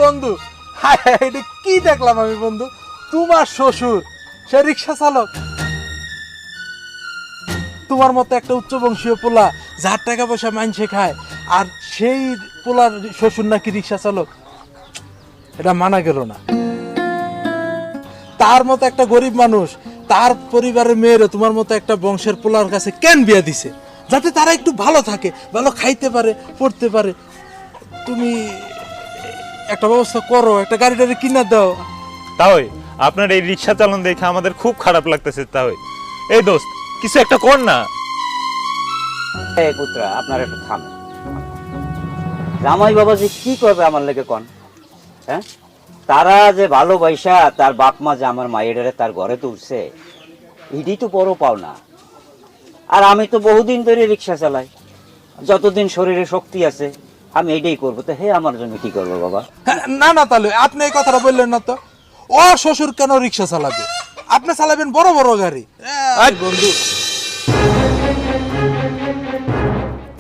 বন্ধু, হায় হায়, এটা কি দেখলাম আমি বন্ধু? তোমার শ্বশুর সে রিক্সা চালক, তোমার মতো একটা উচ্চবংশীয় পোলা যার টাকা পয়সা মাইনসে খায়, আর সেই পোলার শ্বশুর নাকি রিক্সা চালক। এটা মানা গেল না। তার মতো একটা গরিব মানুষ তার পরিবারের মেয়েরা তোমার মতো একটা বংশের পোলার কাছে কেন বিয়া দিছে? যাতে তারা একটু ভালো থাকে, ভালো খাইতে পারে, পড়তে পারে। তুমি একটা ব্যবস্থা করো, একটা গাড়ি টাড়ি কিনা দাও। তাই আপনার এই রিক্সা চালন দেখে আমাদের খুব খারাপ লাগতেছে। তাই এই দোস্ত, কিছু একটা কর না। এই পুত্রা, আপনার একটু থাম। জামাই বাবা যে কি করবে আমার লেগে কোন? হ্যাঁ, তারা যে ভালোবাসা তার বাপ মা যে আমার মায়ের তার ঘরে তুলছে, এটাই তো বড় পাওনা। আর আমি তো বহুদিন ধরে রিক্সা চালাই, যতদিন শরীরে শক্তি আছে আমি এইটাই করবো। তো হে, আমার জন্য কি করবো বাবা? না না, তাহলে আপনি এই কথাটা বললেন না তো। ও শ্বশুর কেন রিক্সা চালাবে? আপনি চালাবেন বড় বড় গাড়ি। বন্ধু,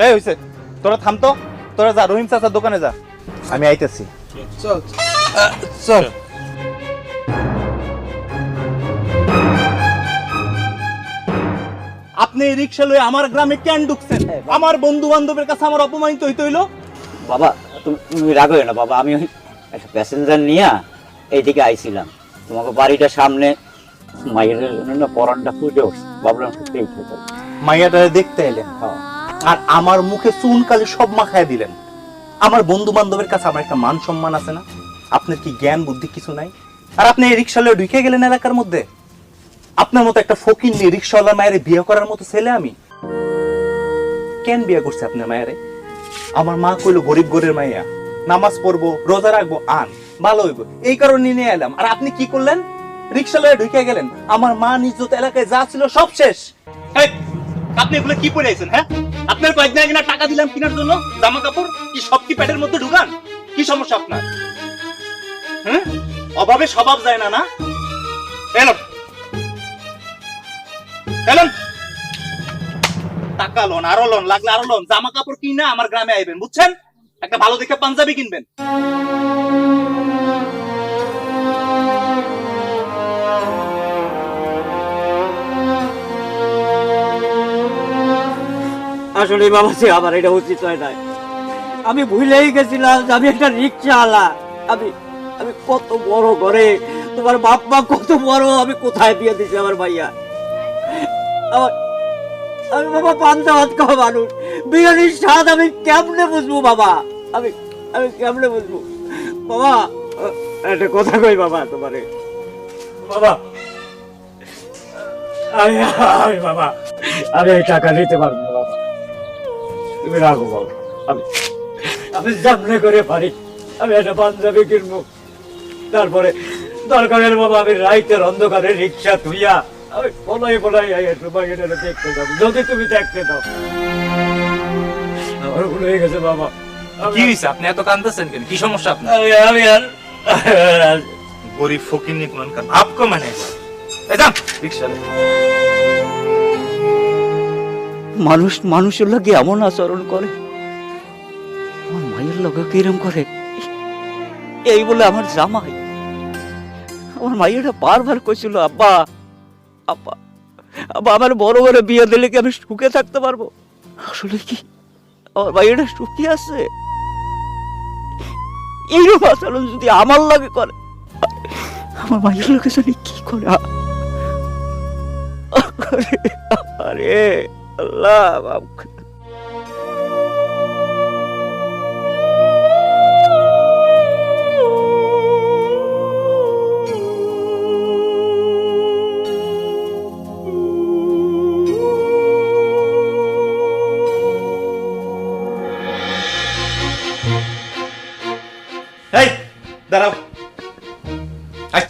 এই হইছে, তোরা থাম তো, তোরা যা রহিম চাচার দোকানে যা, আমি আইতেছি। চল চল। আপনি এই রিক্সা লয়ে আমার গ্রামে কেন ঢুকছেন? আমার বন্ধু বান্ধবের কাছে আমার অপমানিত হইতে হইলো। বাবা তুমি রাগ হয়ে না বাবা, আমি ওই একটা প্যাসেঞ্জার নিয়ে এইদিকে আইছিলাম, তোমাকে বাড়িটা সামনে মায়ের জন্য না পরানটা ফুটে উঠছে, ভাবলাম ফুটেই খেতে। মাইয়াটারে দেখতে এলেন, আর আমার মুখে চুন কালি সব মাখায় দিলেন। আমার বন্ধু বান্ধবের কাছে আমার একটা মান সম্মান আছে না? আপনার কি জ্ঞান বুদ্ধি কিছু নাই? আর আপনি এই রিক্সা লয়ে ঢুকে গেলেন এলাকার মধ্যে। আপনার মতো একটা ফকির নিয়ে রিক্সাওয়ালা মায়ের বিয়ে করার মতো ছেলে আমি কেন বিয়ে করছে আপনার মায়েরে? আমার মা কইলো গরিব ঘরের মাইয়া, নামাজ পড়বো, রোজা রাখবো, আন ভালো হইব, এই কারণে নিয়ে এলাম। আর আপনি কি করলেন? রিক্সা লয়ে ঢুকে গেলেন, আমার মা নিজ এলাকায় যা ছিল সব শেষ। আপনি এগুলো কি পরে আছেন? হ্যাঁ, আপনার কয়েকদিন আগে না টাকা দিলাম কেনার জন্য জামা কাপড়, কি সব কি প্যাডের মধ্যে ঢুকান? কি সমস্যা আপনার? হ্যাঁ, অভাবে স্বভাব যায় না। না এলন এলন, টাকা লোন, আরো লোন, লাগলে আরো লোন, জামা কাপড় কিনা আমার গ্রামে আইবেন, বুঝছেন? একটা ভালো দেখে পাঞ্জাবি কিনবেন। আসলে বাবা, সে আমার এটা উচিত হয় নাই। আমি ভুলেই গেছিলাম যে আমি একটা রিক্সা আলা। আমি আমি কত বড় ঘরে, তোমার বাপ মা কত বড়, আমি কোথায় দিয়ে দিছি আমার ভাইয়া। আমি বাবা পান্তা ভাত খাওয়া মানুষ, বিরিয়ানির স্বাদ আমি কেমনে বুঝবো বাবা? আমি আমি কেমনে বুঝবো বাবা? একটা কথা কই বাবা তোমারে, বাবা আমি বাবা, আমি এই টাকা নিতে পারবো না বাবা, তুমি রাখো বাবা। আমি সামনে করে পারি, আমি একটা পাঞ্জাবি কিনবো, তারপরে দরকারের বাবা আমি রাইতের অন্ধকারে রিক্সা ধুইয়া আমি বলাই তোমাকে দেখতে যাবো, যদি তুমি দেখতে দাও। আমার ভুল হয়ে গেছে বাবা। কি হয়েছে? আপনি এত কাঁদতেছেন কেন? কি সমস্যা আপনার? আমি আর গরিব ফকির নিয়ে কোন আপকো মানে রিক্সা মানুষ মানুষের লাগে এমন আচরণ করে, আমার মায়ের লগে কিরম করে, এই বলে আমার জামাই। আমার মাইয়াটা বারবার কইছিল, আব্বা আব্বা আব্বা, আমার বড় বড় বিয়ে দিলে কি আমি সুখে থাকতে পারবো? আসলে কি আমার মাইয়াটা সুখী আছে? এইরকম আচরণ যদি আমার লাগে করে, আমার মায়ের লোকের জানি কি করে। আরে আল্লাহ,